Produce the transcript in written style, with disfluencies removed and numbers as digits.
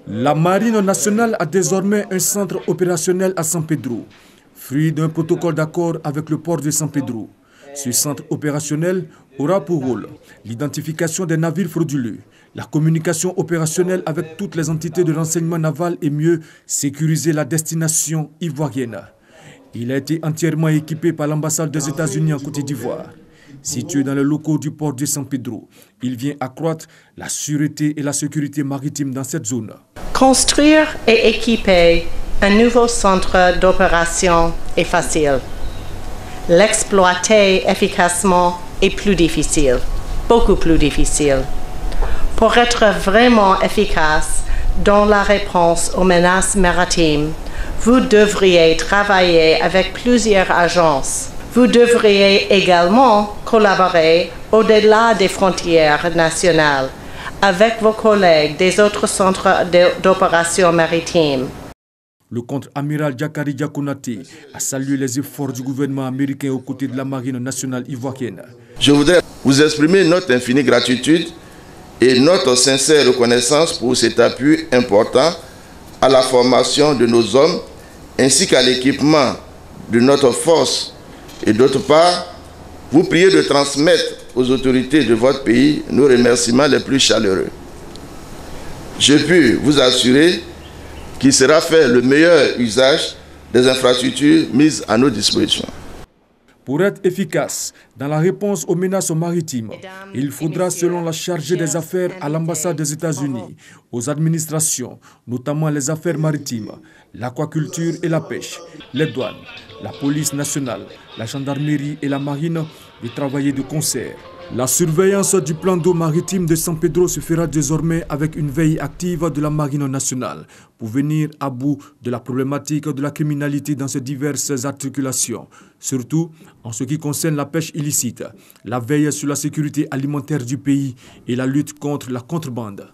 La Marine nationale a désormais un centre opérationnel à San Pedro, fruit d'un protocole d'accord avec le port de San Pedro. Ce centre opérationnel aura pour rôle l'identification des navires frauduleux, la communication opérationnelle avec toutes les entités de renseignement naval et mieux sécuriser la destination ivoirienne. Il a été entièrement équipé par l'ambassade des États-Unis en Côte d'Ivoire. Situé dans les locaux du port de San Pedro, il vient accroître la sûreté et la sécurité maritime dans cette zone. Construire et équiper un nouveau centre d'opération est facile. L'exploiter efficacement est plus difficile, beaucoup plus difficile. Pour être vraiment efficace dans la réponse aux menaces maritimes, vous devriez travailler avec plusieurs agences. Vous devriez également collaborer au-delà des frontières nationales avec vos collègues des autres centres d'opération maritime. Le contre-amiral Diakari Diakonaté a salué les efforts du gouvernement américain aux côtés de la marine nationale ivoirienne. Je voudrais vous exprimer notre infinie gratitude et notre sincère reconnaissance pour cet appui important à la formation de nos hommes ainsi qu'à l'équipement de notre force. Et d'autre part, vous priez de transmettre aux autorités de votre pays nos remerciements les plus chaleureux. Je puis vous assurer qu'il sera fait le meilleur usage des infrastructures mises à nos dispositions. Pour être efficace dans la réponse aux menaces maritimes, il faudra, selon la chargée des affaires à l'ambassade des États-Unis, aux administrations, notamment les affaires maritimes, l'aquaculture et la pêche, les douanes, la police nationale, la gendarmerie et la marine, de travailler de concert. La surveillance du plan d'eau maritime de San Pedro se fera désormais avec une veille active de la marine nationale pour venir à bout de la problématique de la criminalité dans ces diverses articulations, surtout en ce qui concerne la pêche illicite, la veille sur la sécurité alimentaire du pays et la lutte contre la contrebande.